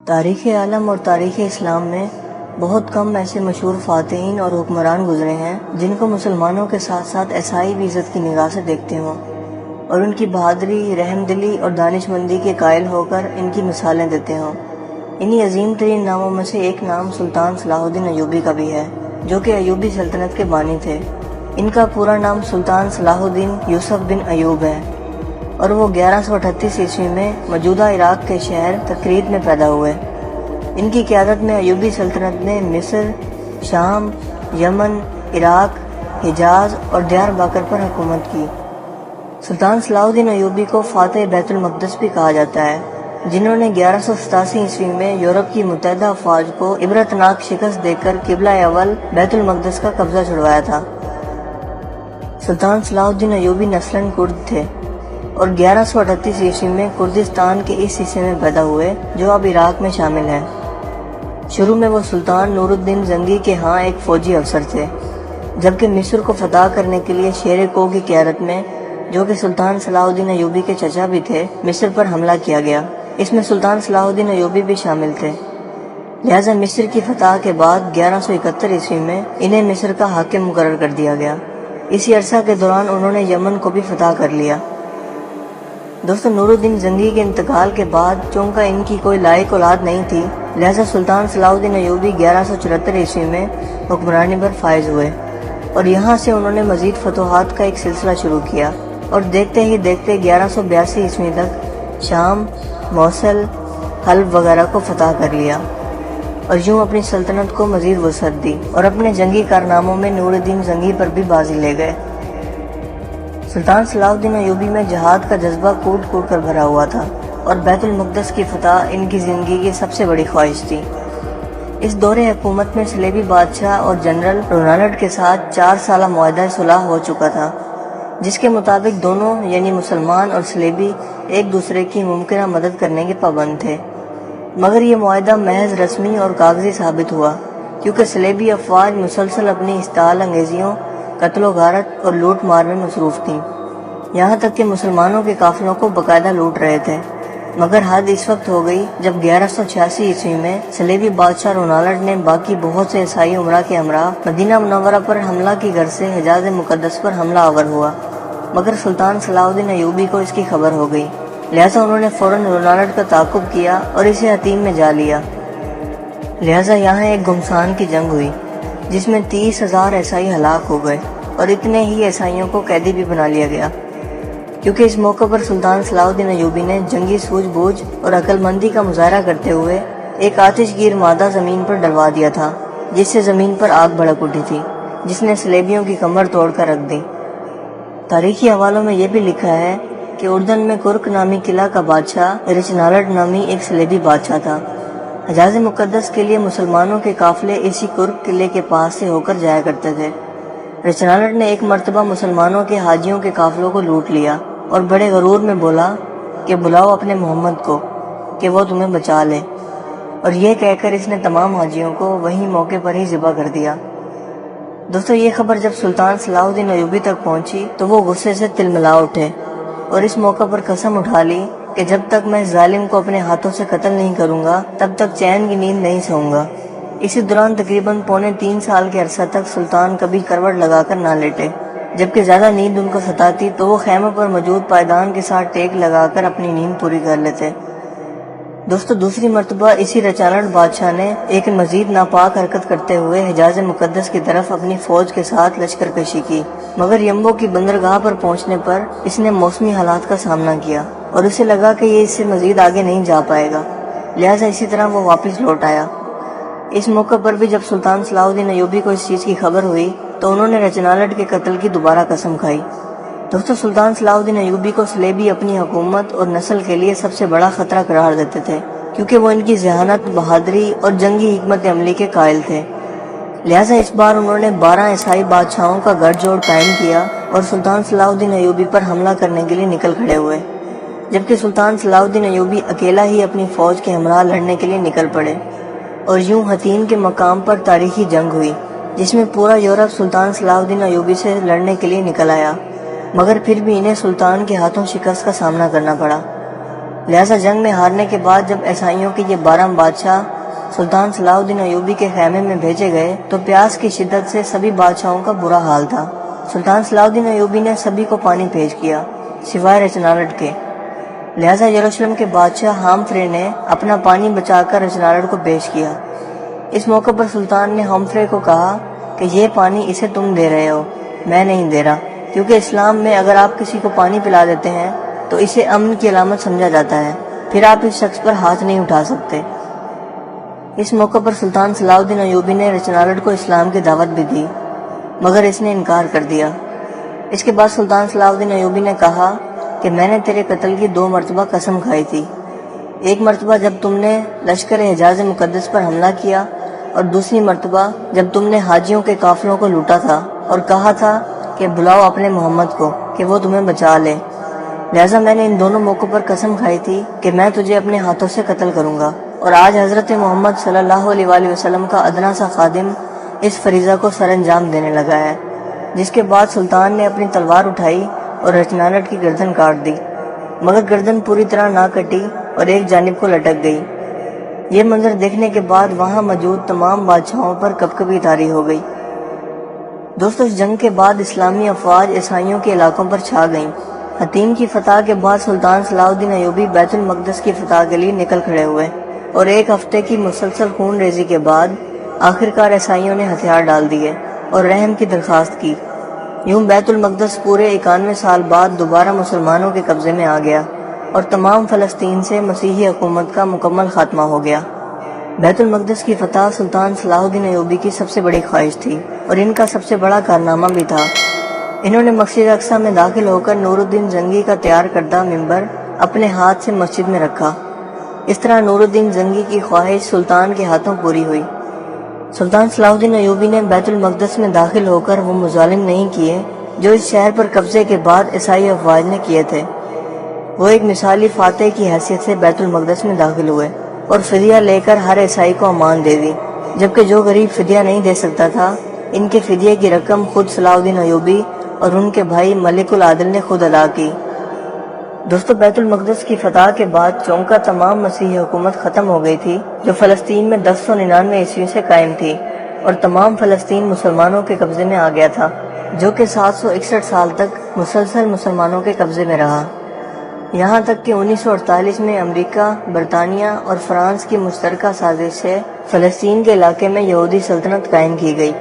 تاریخ عالم اور تاریخ اسلام میں بہت کم ایسے مشہور فاتحین اور حکمران گزرے ہیں جن کو مسلمانوں کے ساتھ ساتھ عیسائی بھی عزت کی نگاہ سے دیکھتے ہوں اور ان کی بہادری، رحم دلی اور دانش مندی کے قائل ہو کر ان کی مثالیں دیتے ہوں۔ انہی عظیم ترین ناموں میں سے ایک نام سلطان صلاح الدین ایوبی کا بھی ہے، جو کہ ایوبی سلطنت کے بانی تھے۔ ان کا پورا نام سلطان صلاح الدین یوسف بن ایوب ہے اور وہ 1138 عیسوی میں موجودہ عراق کے شہر تکریت میں پیدا ہوئے۔ ان کی قیادت میں ایوبی سلطنت نے مصر، شام، یمن، عراق، حجاز اور دیار باکر پر حکومت کی۔ سلطان صلاح الدین ایوبی کو فاتح بیت المقدس بھی کہا جاتا ہے، جنہوں نے 1187 عیسوی میں یورپ کی متحدہ افواج کو عبرتناک شکست دے کر قبلہ اول بیت المقدس کا قبضہ چھڑوایا تھا۔ سلطان صلاح الدین ایوبی نسلاً کرد تھے اور 1138 عیسوی میں کردستان کے اس حصے میں پیدا ہوئے جو اب عراق میں شامل ہے۔ شروع میں وہ سلطان نور الدین زنگی کے ہاں ایک فوجی افسر تھے، جبکہ مصر کو فتح کرنے کے لیے شیر کو کی قیادت میں، جو کہ سلطان صلاح الدین ایوبی کے چچا بھی تھے، مصر پر حملہ کیا گیا۔ اس میں سلطان صلاح الدین ایوبی بھی شامل تھے، لہذا مصر کی فتح کے بعد 1171 عیسوی میں انہیں مصر کا حاکم مقرر کر دیا گیا۔ اسی عرصہ کے دوران انہوں نے یمن کو بھی فتح کر لیا۔ دوستو، نور الدین زنگی کے انتقال کے بعد چونکہ ان کی کوئی لائق اولاد نہیں تھی، لہذا سلطان صلاح الدین ایوبی 1174 عیسوی میں حکمرانی پر فائز ہوئے اور یہاں سے انہوں نے مزید فتوحات کا ایک سلسلہ شروع کیا اور دیکھتے ہی دیکھتے 1182 عیسوی تک شام، موصل، حلب وغیرہ کو فتح کر لیا اور یوں اپنی سلطنت کو مزید وسعت دی اور اپنے جنگی کارناموں میں نور الدین زنگی پر بھی بازی لے گئے۔ سلطان صلاح الدین ایوبی میں جہاد کا جذبہ کوٹ کوٹ کر بھرا ہوا تھا اور بیت المقدس کی فتح ان کی زندگی کی سب سے بڑی خواہش تھی۔ اس دور حکومت میں صلیبی بادشاہ اور جنرل رونالڈ کے ساتھ 4 سالہ معاہدہ صلح ہو چکا تھا، جس کے مطابق دونوں یعنی مسلمان اور صلیبی ایک دوسرے کی ممکنہ مدد کرنے کے پابند تھے، مگر یہ معاہدہ محض رسمی اور کاغذی ثابت ہوا کیونکہ صلیبی افواج مسلسل اپنی اشتعال انگیزیوں، قتل و غارت اور لوٹ مار میں مصروف تھیں، یہاں تک کہ مسلمانوں کے قافلوں کو باقاعدہ لوٹ رہے تھے۔ مگر حد اس وقت ہو گئی جب 1186 عیسوی میں صلیبی بادشاہ رونالڈ نے باقی بہت سے عیسائی امراء کے ہمراہ مدینہ منورہ پر حملہ کی غرض سے حجاز مقدس پر حملہ آور ہوا، مگر سلطان صلاح الدین ایوبی کو اس کی خبر ہو گئی، لہذا انہوں نے فوراً رونالڈ کا تعاقب کیا اور اسے حطیم میں جا لیا۔ لہذا یہاں ایک گھمسان کی جنگ ہوئی جس میں 30,000 عیسائی ہلاک ہو گئے اور اتنے ہی عیسائیوں کو قیدی بھی بنا لیا گیا، کیونکہ اس موقع پر سلطان صلاح الدین ایوبی نے جنگی سوجھ بوجھ اور عقل مندی کا مظاہرہ کرتے ہوئے ایک آتش گیر مادہ زمین پر ڈلوا دیا تھا، جس سے زمین پر آگ بھڑک اٹھی تھی، جس نے صلیبیوں کی کمر توڑ کر رکھ دی۔ تاریخی حوالوں میں یہ بھی لکھا ہے کہ اردن میں کرک نامی قلعہ کا بادشاہ رچنالڈ نامی ایک صلیبی بادشاہ تھا۔ حجاز مقدس کے لیے مسلمانوں کے قافلے اسی کرک قلعے کے پاس سے ہو کر جایا کرتے تھے۔ رچنالڈ نے ایک مرتبہ مسلمانوں کے حاجیوں کے قافلوں کو لوٹ لیا اور بڑے غرور میں بولا کہ بلاؤ اپنے محمد کو کہ وہ تمہیں بچا لے، اور یہ کہہ کر اس نے تمام حاجیوں کو وہی موقع پر ہی ذبح کر دیا۔ دوستو، یہ خبر جب سلطان صلاح الدین ایوبی تک پہنچی تو وہ غصے سے تلملا اٹھے اور اس موقع پر قسم اٹھا لی کہ جب تک میں اس ظالم کو اپنے ہاتھوں سے قتل نہیں کروں گا تب تک چین کی نیند نہیں سوؤں گا۔ اسی دوران تقریباً 3.25 سال کے عرصہ تک سلطان کبھی کروٹ لگا کر نہ لیٹے، جبکہ زیادہ نیند ان کو ستاتی تو وہ خیموں پر موجود پائیدان کے ساتھ ٹیک لگا کر اپنی نیند پوری کر لیتے۔ دوستو، دوسری مرتبہ اسی رچانڈ بادشاہ نے ایک مزید ناپاک حرکت کرتے ہوئے حجاز مقدس کی طرف اپنی فوج کے ساتھ لشکر کشی کی، مگر یمبو کی بندرگاہ پر پہنچنے پر اس نے موسمی حالات کا سامنا کیا اور اسے لگا کہ یہ اس سے مزید آگے نہیں جا پائے گا، لہٰذا اسی طرح وہ واپس لوٹ آیا۔ اس موقع پر بھی جب سلطان صلاح الدین ایوبی کو اس چیز کی خبر ہوئی تو انہوں نے رچنالڈ کے قتل کی دوبارہ قسم کھائی۔ دوستو، سلطان صلاح الدین ایوبی کو صلیبی اپنی حکومت اور نسل کے لیے سب سے بڑا خطرہ قرار دیتے تھے، کیونکہ وہ ان کی ذہانت، بہادری اور جنگی حکمت عملی کے قائل تھے۔ لہٰذا اس بار انہوں نے 12 عیسائی بادشاہوں کا گٹھ جوڑ قائم کیا اور سلطان صلاح الدین ایوبی پر حملہ کرنے کے لیے نکل کھڑے ہوئے، جبکہ سلطان صلاح الدین ایوبی اکیلا ہی اپنی فوج کے ہمراہ لڑنے کے لیے نکل پڑے اور یوں حطین کے مقام پر تاریخی جنگ ہوئی جس میں پورا یورپ سلطان صلاح الدین ایوبی سے لڑنے کے لیے نکل آیا، مگر پھر بھی انہیں سلطان کے ہاتھوں شکست کا سامنا کرنا پڑا۔ لہٰذا جنگ میں ہارنے کے بعد جب عیسائیوں کے یہ 12 بادشاہ سلطان صلاح الدین ایوبی کے خیمے میں بھیجے گئے تو پیاس کی شدت سے سبھی بادشاہوں کا برا حال تھا۔ سلطان صلاح الدین ایوبی نے سبھی کو پانی پیش کیا سوائے رچنالڈ کے، لہٰذا یروشلم کے بادشاہ ہامفرے نے اپنا پانی بچا کر رچنالڈ کو پیش کیا۔ اس موقع پر سلطان نے ہامفرے کو کہا کہ یہ پانی اسے تم دے رہے ہو، میں نہیں دے رہا، کیونکہ اسلام میں اگر آپ کسی کو پانی پلا دیتے ہیں تو اسے امن کی علامت سمجھا جاتا ہے، پھر آپ اس شخص پر ہاتھ نہیں اٹھا سکتے۔ اس موقع پر سلطان صلاح الدین ایوبی نے رچنالڈ کو اسلام کی دعوت بھی دی، مگر اس نے انکار کر دیا۔ اس کے بعد سلطان صلاح الدین ایوبی نے کہا کہ میں نے تیرے قتل کی 2 مرتبہ قسم کھائی تھی، ایک مرتبہ جب تم نے لشکر حجاز مقدس پر حملہ کیا، اور دوسری مرتبہ جب تم نے حاجیوں کے قافلوں کو لوٹا تھا اور کہا تھا کہ بلاؤ اپنے محمد کو کہ وہ تمہیں بچا لے، لہٰذا میں نے ان دونوں موقعوں پر قسم کھائی تھی کہ میں تجھے اپنے ہاتھوں سے قتل کروں گا، اور آج حضرت محمد صلی اللہ علیہ وآلہ وسلم کا ادنا سا خادم اس فریضہ کو سر انجام دینے لگا ہے۔ جس کے بعد سلطان نے اپنی تلوار اٹھائی اور رچنالڈ کی گردن کاٹ دی، مگر گردن پوری طرح نہ کٹی اور ایک جانب کو لٹک گئی۔ یہ منظر دیکھنے کے بعد وہاں موجود تمام بادشاہوں پر کپکپی طاری ہو گئی۔ دوستو، اس جنگ کے بعد اسلامی افواج عیسائیوں کے علاقوں پر چھا گئیں۔ حطیم کی فتح کے بعد سلطان صلاح الدین ایوبی بیت المقدس کی فتح کے لیے نکل کھڑے ہوئے، اور 1 ہفتے کی مسلسل خون ریزی کے بعد آخرکار عیسائیوں نے ہتھیار ڈال دیے اور رحم کی درخواست کی۔ یوں بیت المقدس پورے 91 سال بعد دوبارہ مسلمانوں کے قبضے میں آ گیا، اور تمام فلسطین سے مسیحی حکومت کا مکمل خاتمہ ہو گیا۔ بیت المقدس کی فتح سلطان صلاح الدین ایوبی کی سب سے بڑی خواہش تھی، اور ان کا سب سے بڑا کارنامہ بھی تھا۔ انہوں نے مسجد اقصیٰ میں داخل ہو کر نور الدین زنگی کا تیار کردہ منبر اپنے ہاتھ سے مسجد میں رکھا۔ اس طرح نور الدین زنگی کی خواہش سلطان کے ہاتھوں پوری ہوئی۔ سلطان صلاح الدین ایوبی نے بیت المقدس میں داخل ہو کر وہ مظالم نہیں کیے جو اس شہر پر قبضے کے بعد عیسائی افواج نے کیے تھے۔ وہ ایک مثالی فاتح کی حیثیت سے بیت المقدس میں داخل ہوئے اور فدیہ لے کر ہر عیسائی کو امان دے دی، جبکہ جو غریب فدیہ نہیں دے سکتا تھا، ان کے فدیے کی رقم خود صلاح الدین ایوبی اور ان کے بھائی ملک العادل نے خود ادا کی۔ دوستو، بیت المقدس کی فتح کے بعد چونکہ تمام مسیحی حکومت ختم ہو گئی تھی جو فلسطین میں 1099 عیسوی سے قائم تھی، اور تمام فلسطین مسلمانوں کے قبضے میں آ گیا تھا، جو کہ 761 سال تک مسلسل مسلمانوں کے قبضے میں رہا، یہاں تک کہ 1948 میں امریکہ، برطانیہ اور فرانس کی مشترکہ سازش سے فلسطین کے علاقے میں یہودی سلطنت قائم کی گئی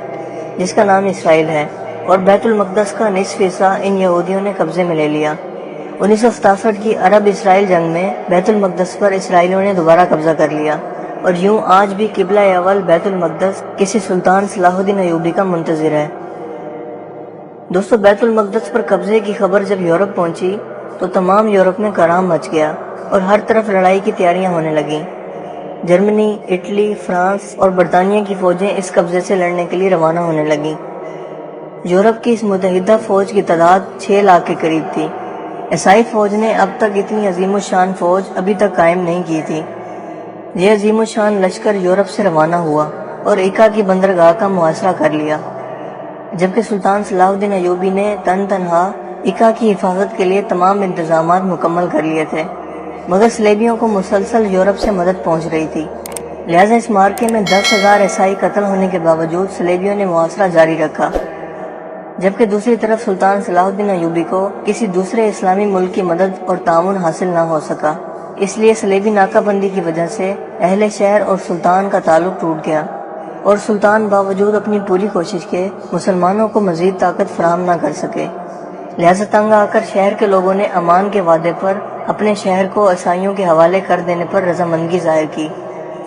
جس کا نام اسرائیل ہے، اور بیت المقدس کا نصف حصہ ان یہودیوں نے قبضے میں لے لیا۔ 1967 کی عرب اسرائیل جنگ میں بیت المقدس پر اسرائیلیوں نے دوبارہ قبضہ کر لیا، اور یوں آج بھی قبلہ اول بیت المقدس کسی سلطان صلاح الدین ایوبی کا منتظر ہے۔ دوستو، بیت المقدس پر قبضے کی خبر جب یورپ پہنچی تو تمام یورپ میں کرام مچ گیا اور ہر طرف لڑائی کی تیاریاں ہونے لگیں۔ جرمنی، اٹلی، فرانس اور برطانیہ کی فوجیں اس قبضے سے لڑنے کے لیے روانہ ہونے لگیں۔ یورپ کی اس متحدہ فوج کی تعداد 6 لاکھ کے قریب تھی۔ عیسائی فوج نے اب تک اتنی عظیم الشان فوج ابھی تک قائم نہیں کی تھی۔ یہ عظیم الشان لشکر یورپ سے روانہ ہوا اور ایکا کی بندرگاہ کا محاصرہ کر لیا، جبکہ سلطان صلاح الدین ایوبی نے تنہا ایکا کی حفاظت کے لیے تمام انتظامات مکمل کر لیے تھے، مگر صلیبیوں کو مسلسل یورپ سے مدد پہنچ رہی تھی، لہٰذا اس مارکے میں 10,000 عیسائی قتل ہونے کے باوجود صلیبیوں نے محاصرہ جاری رکھا، جبکہ دوسری طرف سلطان صلاح الدین ایوبی کو کسی دوسرے اسلامی ملک کی مدد اور تعاون حاصل نہ ہو سکا، اس لیے صلیبی ناکہ بندی کی وجہ سے اہل شہر اور سلطان کا تعلق ٹوٹ گیا، اور سلطان باوجود اپنی پوری کوشش کے مسلمانوں کو مزید طاقت فراہم نہ کر سکے، لہذا تنگ آ کر شہر کے لوگوں نے امان کے وعدے پر اپنے شہر کو عیسائیوں کے حوالے کر دینے پر رضامندگی ظاہر کی۔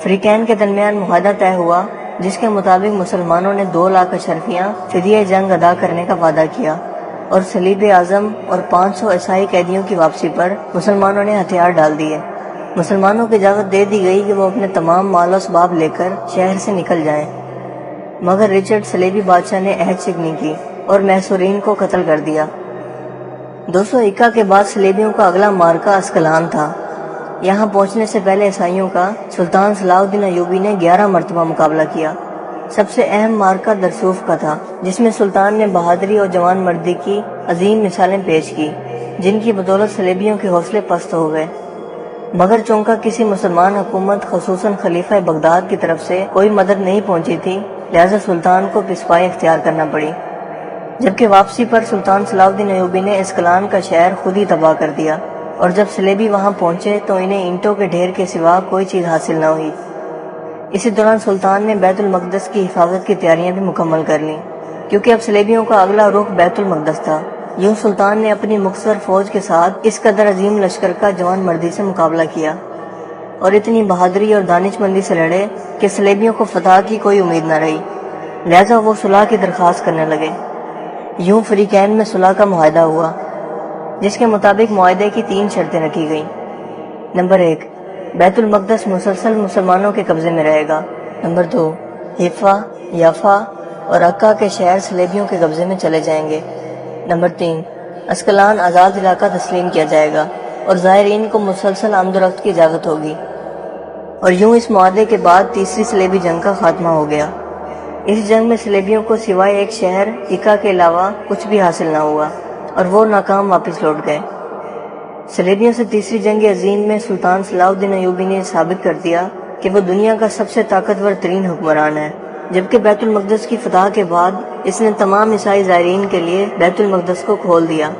فریقین کے درمیان معاہدہ طے ہوا جس کے مطابق مسلمانوں نے 2 لاکھ اشرفیاں فدیہ جنگ ادا کرنے کا وعدہ کیا، اور صلیب اعظم اور 500 عیسائی قیدیوں کی واپسی پر مسلمانوں نے ہتھیار ڈال دیے۔ مسلمانوں کو اجازت دے دی گئی کہ وہ اپنے تمام مال و اسباب لے کر شہر سے نکل جائیں، مگر رچرڈ صلیبی بادشاہ نے عہد شکنی کی اور محصورین کو قتل کر دیا۔ 201 کے بعد صلیبیوں کا اگلا مارکہ اسکلان تھا۔ یہاں پہنچنے سے پہلے عیسائیوں کا سلطان صلاح الدین ایوبی نے 11 مرتبہ مقابلہ کیا۔ سب سے اہم مارکہ درسوف کا تھا، جس میں سلطان نے بہادری اور جوان مردی کی عظیم مثالیں پیش کی، جن کی بدولت صلیبیوں کے حوصلے پست ہو گئے۔ مگر چونکہ کسی مسلمان حکومت خصوصاً خلیفہ بغداد کی طرف سے کوئی مدد نہیں پہنچی تھی، لہذا سلطان کو پسپائی اختیار کرنا پڑی، جبکہ واپسی پر سلطان صلاح الدین ایوبی نے اسکلان کا شہر خود ہی تباہ کر دیا، اور جب سلیبی وہاں پہنچے تو انہیں اینٹوں کے ڈھیر کے سوا کوئی چیز حاصل نہ ہوئی۔ اسی دوران سلطان نے بیت المقدس کی حفاظت کی تیاریاں بھی مکمل کر لیں، کیونکہ اب سلیبیوں کا اگلا رخ بیت المقدس تھا۔ یوں سلطان نے اپنی مختصر فوج کے ساتھ اس قدر عظیم لشکر کا جوان مردی سے مقابلہ کیا اور اتنی بہادری اور دانش مندی سے لڑے کہ سلیبیوں کو فتح کی کوئی امید نہ رہی، لہذا وہ صلح کی درخواست کرنے لگے۔ یوں فریقین میں صلح کا معاہدہ ہوا، جس کے مطابق معاہدے کی 3 شرطیں رکھی گئیں۔ نمبر 1، بیت المقدس مسلسل مسلمانوں کے قبضے میں رہے گا۔ نمبر 2، حیفا، یافا اور عکا کے شہر سلیبیوں کے قبضے میں چلے جائیں گے۔ نمبر 3، اسکلان آزاد علاقہ تسلیم کیا جائے گا اور زائرین کو مسلسل آمد و رفت کی اجازت ہوگی۔ اور یوں اس معاہدے کے بعد تیسری سلیبی جنگ کا خاتمہ ہو گیا۔ اس جنگ میں سلیبیوں کو سوائے ایک شہر عکا کے علاوہ کچھ بھی حاصل نہ ہوا اور وہ ناکام واپس لوٹ گئے۔ سلیبیوں سے تیسری جنگ عظیم میں سلطان صلاح الدین ایوبی نے ثابت کر دیا کہ وہ دنیا کا سب سے طاقتور ترین حکمران ہے، جبکہ بیت المقدس کی فتح کے بعد اس نے تمام عیسائی زائرین کے لیے بیت المقدس کو کھول دیا۔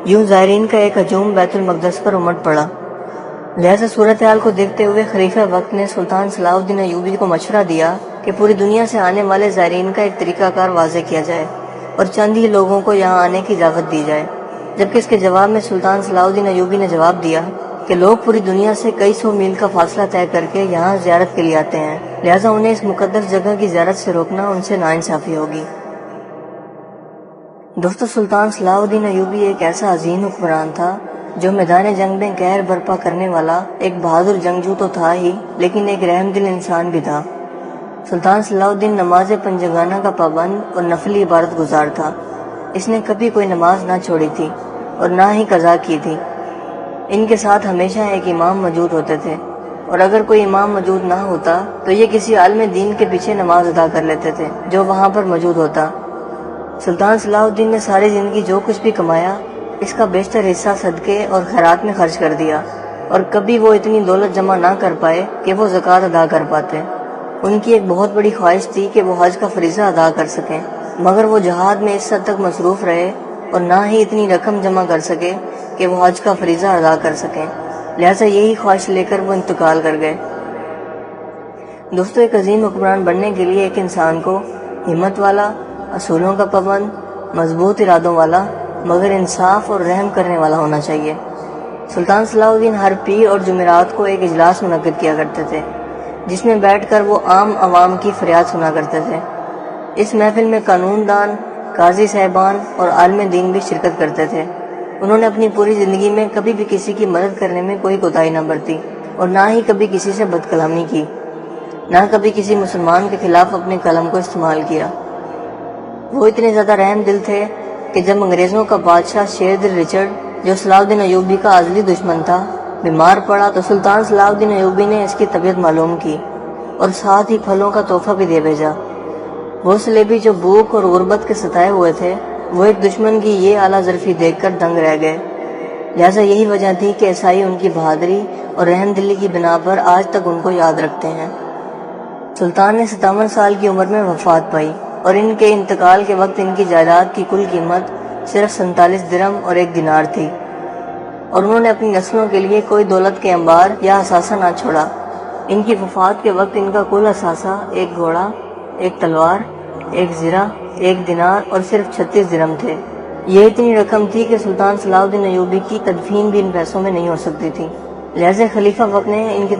یوں زائرین کا ایک ہجوم بیت المقدس پر امٹ پڑا۔ لہذا صورتحال کو دیکھتے ہوئے خلیفہ وقت نے سلطان صلاح الدین ایوبی کو مشورہ دیا کہ پوری دنیا سے آنے والے زائرین کا ایک طریقہ کار واضح کیا جائے اور چند ہی لوگوں کو یہاں آنے کی اجازت دی جائے، جبکہ اس کے جواب میں سلطان صلاح الدین ایوبی نے جواب دیا کہ لوگ پوری دنیا سے کئی سو میل کا فاصلہ طے کر کے یہاں زیارت کے لیے آتے ہیں، لہٰذا انہیں اس مقدس جگہ کی زیارت سے روکنا ان سے ناانصافی ہوگی۔ دوستو، سلطان صلاح الدین ایوبی ایک ایسا عظیم حکمران تھا جو میدان جنگ میں قہر برپا کرنے والا ایک بہادر جنگجو تو تھا ہی، لیکن ایک رحم دل انسان بھی تھا۔ سلطان صلاح الدین نماز پنجگانہ کا پابند اور نفلی عبادت گزار تھا۔ اس نے کبھی کوئی نماز نہ چھوڑی تھی اور نہ ہی قضا کی تھی۔ ان کے ساتھ ہمیشہ ایک امام موجود ہوتے تھے، اور اگر کوئی امام موجود نہ ہوتا تو یہ کسی عالم دین کے پیچھے نماز ادا کر لیتے تھے جو وہاں پر موجود ہوتا۔ سلطان صلاح الدین نے ساری زندگی جو کچھ بھی کمایا اس کا بیشتر حصہ صدقے اور خیرات میں خرچ کر دیا، اور کبھی وہ اتنی دولت جمع نہ کر پائے کہ وہ زکوٰۃ ادا کر پاتے۔ ان کی ایک بہت بڑی خواہش تھی کہ وہ حج کا فریضہ ادا کر سکیں، مگر وہ جہاد میں اس حد تک مصروف رہے اور نہ ہی اتنی رقم جمع کر سکے کہ وہ حج کا فریضہ ادا کر سکیں، لہٰذا یہی خواہش لے کر وہ انتقال کر گئے۔ دوستو، ایک عظیم حکمران بننے کے لیے ایک انسان کو ہمت والا، اصولوں کا پابند، مضبوط ارادوں والا، مگر انصاف اور رحم کرنے والا ہونا چاہیے۔ سلطان صلاح الدین ہر پیر اور جمعرات کو ایک اجلاس منعقد کیا کرتے تھے، جس میں بیٹھ کر وہ عام عوام کی فریاد سنا کرتے تھے۔ اس محفل میں قانون دان، قاضی صاحبان اور عالم دین بھی شرکت کرتے تھے۔ انہوں نے اپنی پوری زندگی میں کبھی بھی کسی کی مدد کرنے میں کوئی کوتاہی نہ برتی اور نہ ہی کبھی کسی سے بد کلامی کی، نہ کبھی کسی مسلمان کے خلاف اپنے قلم کو استعمال کیا۔ وہ اتنے زیادہ رحم دل تھے کہ جب انگریزوں کا بادشاہ شیر دل رچرڈ، جو صلاح الدین ایوبی کا ازلی دشمن تھا، بیمار پڑا تو سلطان صلاح الدین ایوبی نے اس کی طبیعت معلوم کی اور ساتھ ہی پھلوں کا تحفہ بھی دے بھیجا۔ وہ سلیبی جو بھوک اور غربت کے ستائے ہوئے تھے، وہ ایک دشمن کی یہ اعلیٰ ظرفی دیکھ کر دنگ رہ گئے۔ لہٰذا یہی وجہ تھی کہ عیسائی ان کی بہادری اور رحم دلی کی بنا پر آج تک ان کو یاد رکھتے ہیں۔ سلطان نے 57 سال کی عمر میں وفات پائی اور ان کے انتقال کے وقت ان کی جائیداد کی کل قیمت صرف 47 درہم اور 1 دینار تھی، اور انہوں نے اپنی نسلوں کے لیے کوئی دولت کے انبار یا اثاثہ نہ چھوڑا۔ ان کی وفات کے وقت ان کا کل اثاثہ 1 گھوڑا، 1 تلوار، 1 زرہ، 1 دینار اور صرف 36 درہم تھے۔ یہ اتنی رقم تھی کہ سلطان صلاح الدین ایوبی کی تدفین بھی ان پیسوں میں نہیں ہو سکتی تھی، لہذا خلیفہ وقت نے ان کی